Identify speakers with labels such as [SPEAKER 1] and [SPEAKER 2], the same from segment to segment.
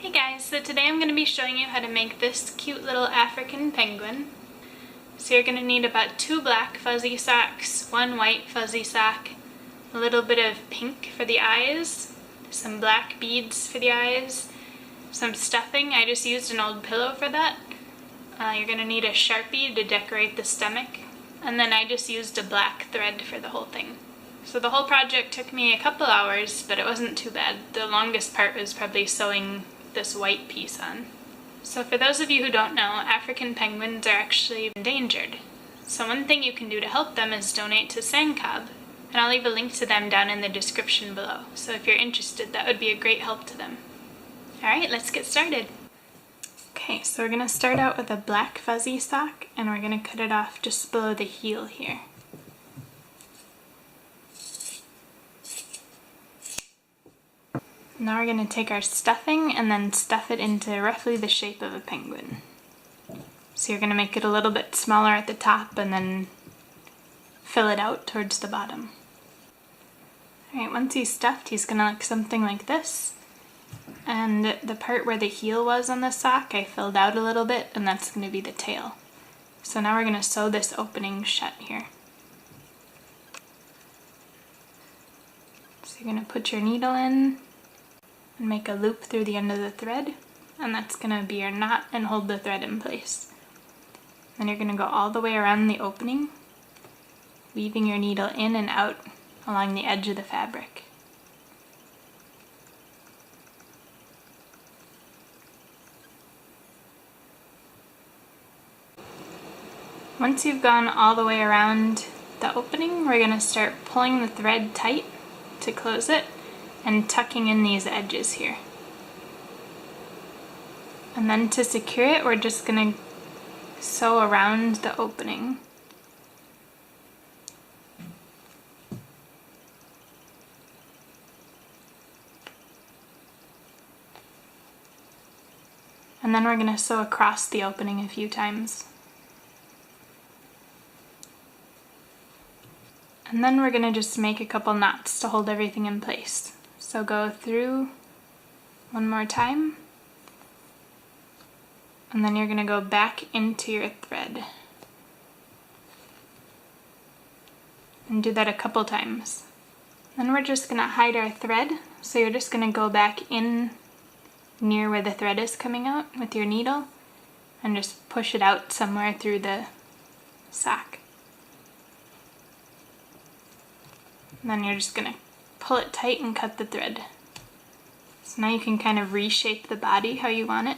[SPEAKER 1] Hey guys, so today I'm going to be showing you how to make this cute little African penguin. So you're going to need about 2 black fuzzy socks, 1 white fuzzy sock, a little bit of pink for the eyes, some black beads for the eyes, some stuffing. I just used an old pillow for that. You're going to need a Sharpie to decorate the stomach, and then I just used a black thread for the whole thing. So the whole project took me a couple hours, but it wasn't too bad. The longest part was probably sewing this white piece on. So for those of you who don't know, African penguins are actually endangered. So one thing you can do to help them is donate to Sandcob, and I'll leave a link to them down in the description below. So if you're interested, that would be a great help to them. Alright, let's get started. Okay, so we're going to start out with a black fuzzy sock, and we're going to cut it off just below the heel here. Now we're going to take our stuffing and then stuff it into roughly the shape of a penguin. So you're going to make it a little bit smaller at the top and then fill it out towards the bottom. Alright, once he's stuffed, he's going to look something like this. And the part where the heel was on the sock, I filled out a little bit, and that's going to be the tail. So now we're going to sew this opening shut here. So you're going to put your needle in and make a loop through the end of the thread, and that's going to be your knot and hold the thread in place. Then you're going to go all the way around the opening, weaving your needle in and out along the edge of the fabric. Once you've gone all the way around the opening, we're going to start pulling the thread tight to close it and tucking in these edges here. And then to secure it, we're just going to sew around the opening. And then we're going to sew across the opening a few times. And then we're going to just make a couple knots to hold everything in place. So go through one more time, and then you're going to go back into your thread. And do that a couple times. Then we're just going to hide our thread, so you're just going to go back in near where the thread is coming out with your needle and just push it out somewhere through the sock. And then you're just going to pull it tight and cut the thread. So now you can kind of reshape the body how you want it.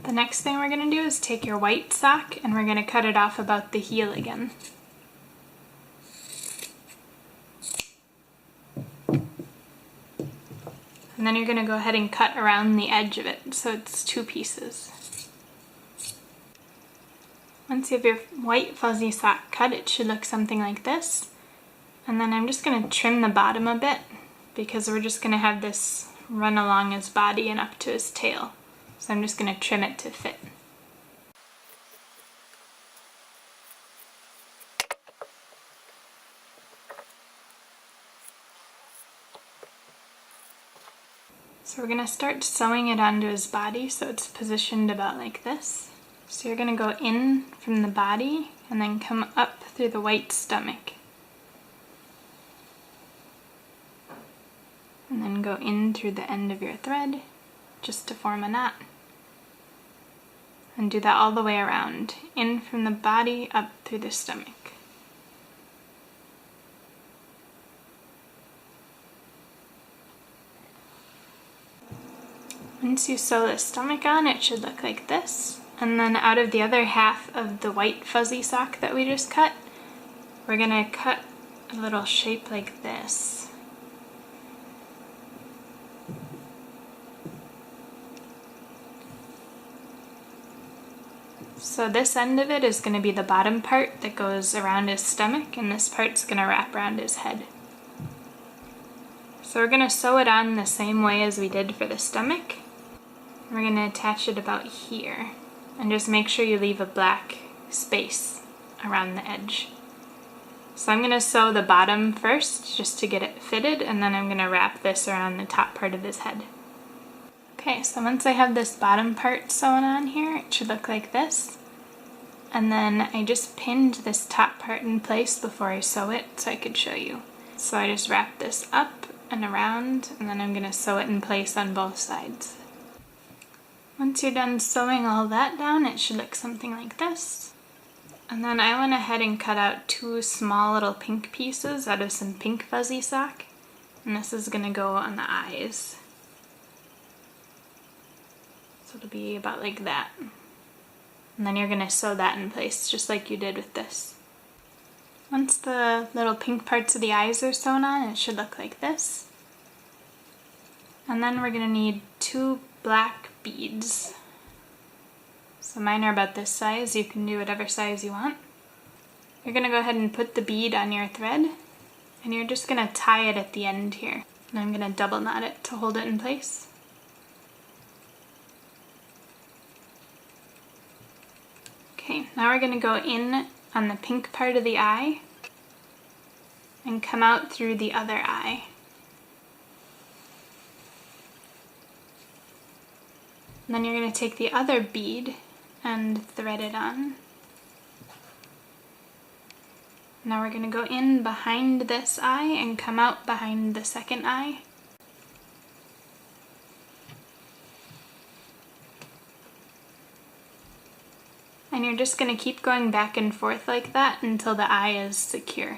[SPEAKER 1] The next thing we're going to do is take your white sock and we're going to cut it off about the heel again. And then you're going to go ahead and cut around the edge of it so it's 2 pieces. Once you have your white fuzzy sock cut, it should look something like this. And then I'm just going to trim the bottom a bit because we're just going to have this run along his body and up to his tail. So I'm just going to trim it to fit. So we're going to start sewing it onto his body so it's positioned about like this. So you're going to go in from the body and then come up through the white stomach. And then go in through the end of your thread just to form a knot. And do that all the way around, in from the body up through the stomach. Once you sew the stomach on, it should look like this. And then out of the other half of the white fuzzy sock that we just cut, we're going to cut a little shape like this. So this end of it is going to be the bottom part that goes around his stomach, and this part's going to wrap around his head. So we're going to sew it on the same way as we did for the stomach. We're going to attach it about here, and just make sure you leave a black space around the edge. So I'm going to sew the bottom first just to get it fitted, and then I'm going to wrap this around the top part of his head. Okay, so once I have this bottom part sewn on here, it should look like this. And then I just pinned this top part in place before I sew it so I could show you. So I just wrap this up and around, and then I'm going to sew it in place on both sides. Once you're done sewing all that down, it should look something like this. And then I went ahead and cut out 2 small little pink pieces out of some pink fuzzy sock. And this is going to go on the eyes. So it'll be about like that. And then you're going to sew that in place just like you did with this. Once the little pink parts of the eyes are sewn on, it should look like this. And then we're going to need 2 black beads. So mine are about this size. You can do whatever size you want. You're going to go ahead and put the bead on your thread, and you're just going to tie it at the end here. And I'm going to double knot it to hold it in place. Okay, now we're going to go in on the pink part of the eye and come out through the other eye. And then you're going to take the other bead and thread it on. Now we're going to go in behind this eye and come out behind the second eye. And you're just going to keep going back and forth like that until the eye is secure.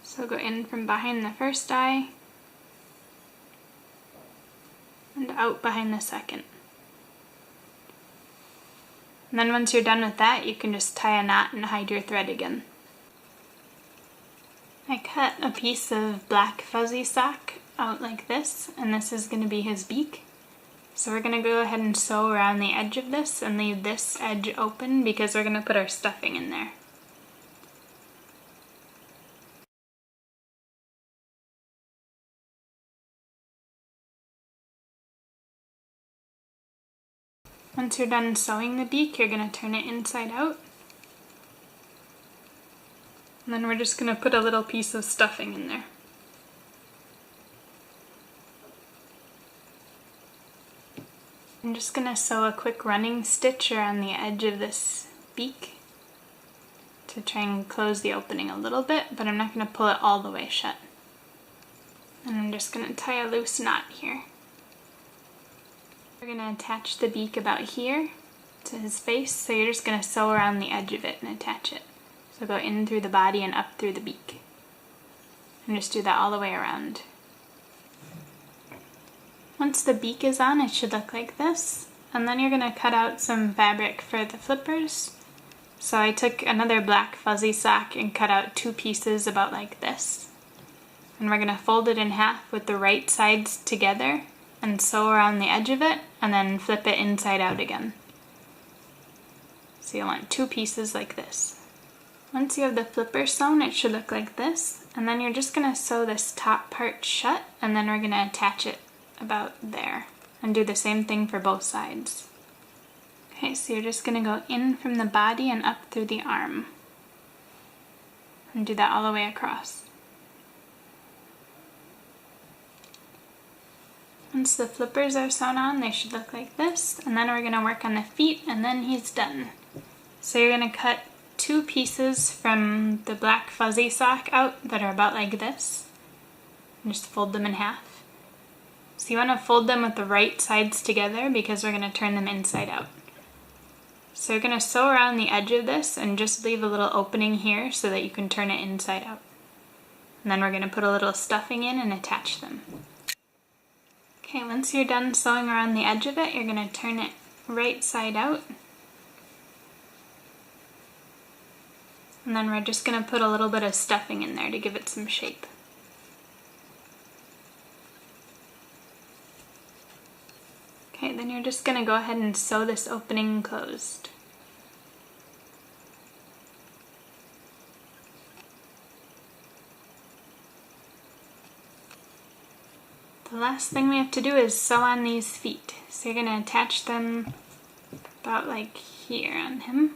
[SPEAKER 1] So go in from behind the first eye and out behind the second. And then once you're done with that, you can just tie a knot and hide your thread again. I cut a piece of black fuzzy sock out like this, and this is going to be his beak. So we're going to go ahead and sew around the edge of this and leave this edge open because we're going to put our stuffing in there. Once you're done sewing the beak, you're going to turn it inside out. And then we're just going to put a little piece of stuffing in there. I'm just going to sew a quick running stitch around the edge of this beak to try and close the opening a little bit, but I'm not going to pull it all the way shut. And I'm just going to tie a loose knot here. We're going to attach the beak about here to his face, so you're just going to sew around the edge of it and attach it. So go in through the body and up through the beak. And just do that all the way around. Once the beak is on, it should look like this. And then you're going to cut out some fabric for the flippers. So I took another black fuzzy sock and cut out 2 pieces about like this. And we're going to fold it in half with the right sides together and sew around the edge of it, and then flip it inside out again. So you'll want 2 pieces like this. Once you have the flipper sewn, it should look like this. And then you're just going to sew this top part shut, and then we're going to attach it about there. And do the same thing for both sides. Okay, so you're just going to go in from the body and up through the arm. And do that all the way across. Once the flippers are sewn on, they should look like this. And then we're going to work on the feet, and then he's done. So you're going to cut 2 pieces from the black fuzzy sock out that are about like this. And just fold them in half. So you want to fold them with the right sides together because we're going to turn them inside out. So you're going to sew around the edge of this and just leave a little opening here so that you can turn it inside out. And then we're going to put a little stuffing in and attach them. Okay, once you're done sewing around the edge of it, you're going to turn it right side out. And then we're just going to put a little bit of stuffing in there to give it some shape. Okay, then you're just going to go ahead and sew this opening closed. The last thing we have to do is sew on these feet. So you're going to attach them about like here on him.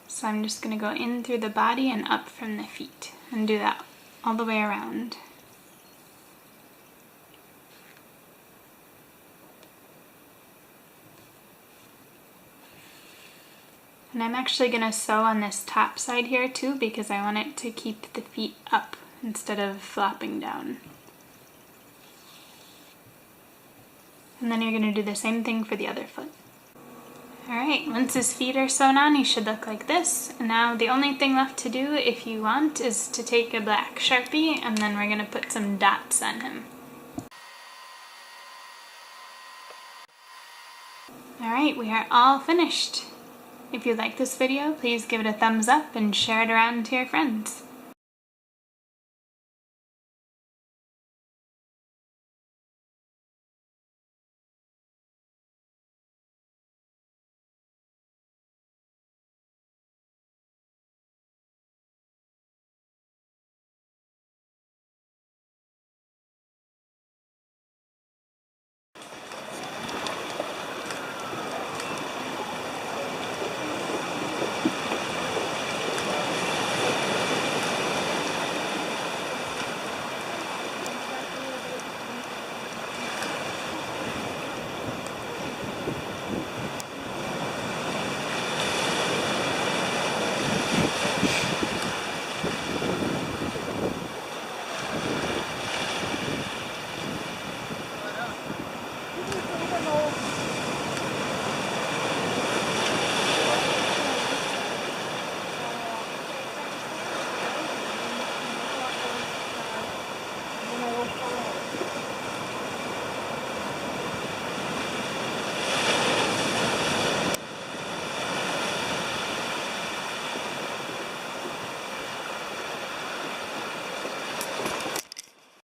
[SPEAKER 1] So I'm just going to go in through the body and up from the feet and do that all the way around. And I'm actually going to sew on this top side here too because I want it to keep the feet up instead of flopping down. And then you're going to do the same thing for the other foot. Alright, once his feet are sewn on, he should look like this. And now the only thing left to do, if you want, is to take a black Sharpie and then we're going to put some dots on him. Alright, we are all finished. If you like this video, please give it a thumbs up and share it around to your friends.